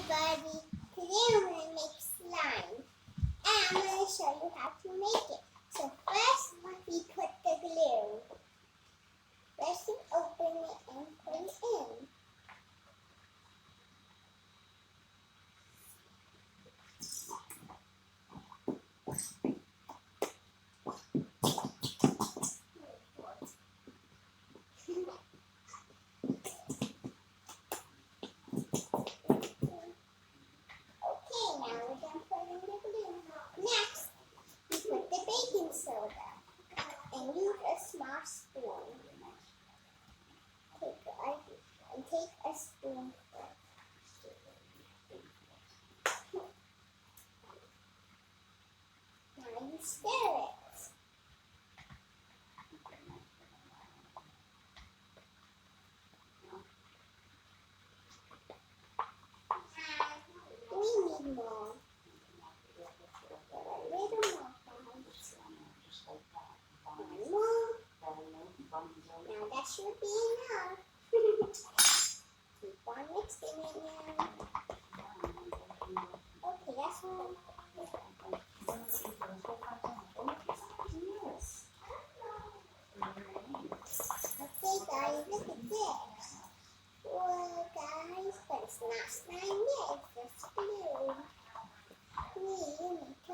everybody, today I'm going to make slime and I'm going to show you how to make it. So first we put the glue. First you open it and put it in. Next, you put the baking soda and use a small spoon. Take a spoon. Now you stir it. We need more. A little more. One more. Now that should be enough. Keep on mixing it now. Okay, that's all. Okay guys, look at this. Well guys, but it's not slime yet, it's just glue. We make a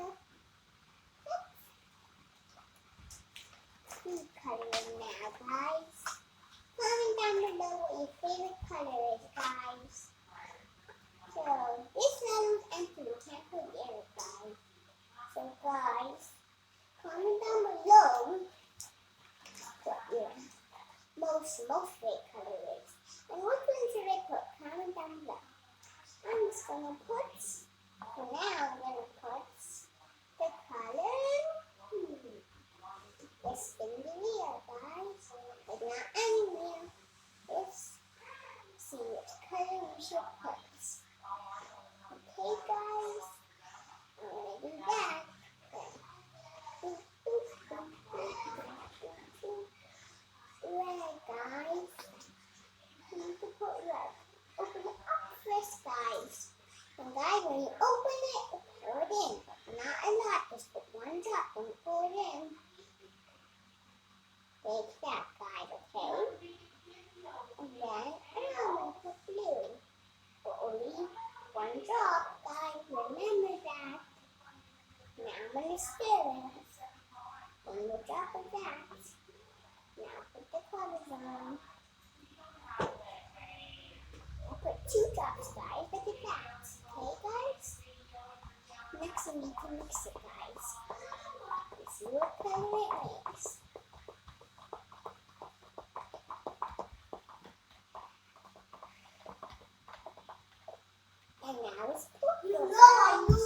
food coloring now guys. Comment down below what your favorite color is guys. So this level's empty, we can't put it in guys. So guys, comment down below what your most favorite color is. And what one should I put? Comment down below. I'm just gonna put, for now I'm gonna put the color, it's in the wheel guys, but not anywhere. Let's see which color we should put. Okay guys, I'm gonna do that. Red guys, you need to put red. Open it up first guys. And guys, when you open it, pour it in. Not a lot, just put one drop and pour it in. Like that guys, okay? And then I'm going to put blue. But only one drop guys, remember that. Now I'm going to stir it. One more drop of that. Now put the colors on. I'll put 2 drops guys, look at that. Okay guys? Next we need to mix it guys. Let's see what color it makes. And now it's purple guys.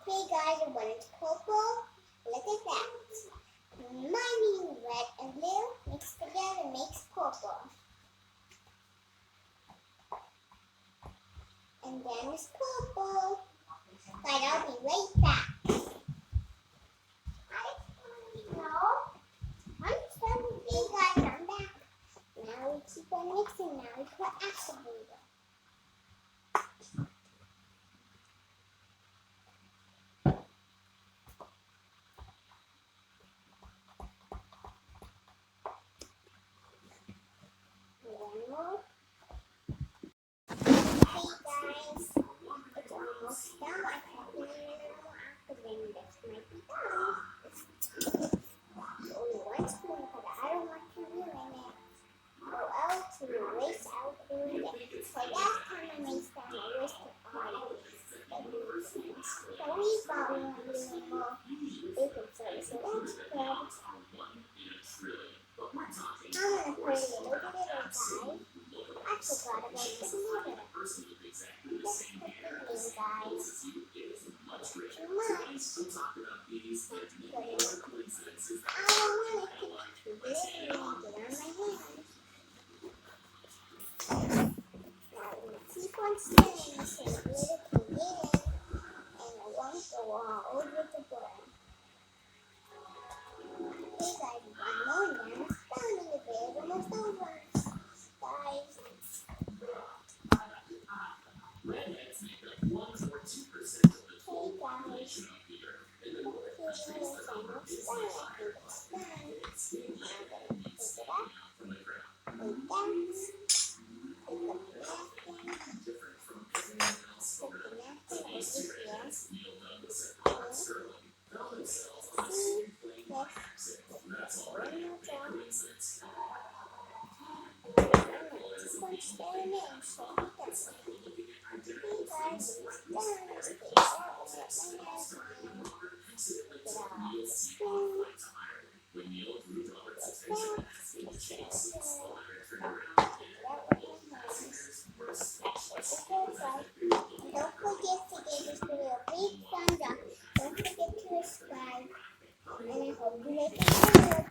Okay guys, and when it's purple, look at that. Reminding red and blue mixed together makes purple. And then it's purple. But I'll be right back. I'm done with you guys, I'm back. Now we keep on mixing, now we put activator. One more. Hey guys, it's almost done. I can't do a little more activating. This might be done. Only one spoon because I don't want to ruin it. Or else we waste out doing it. staring at and saying that. Hey guys, it's done. Don't forget to give this video a big thumbs up. Don't forget to subscribe. And I hope you like the video.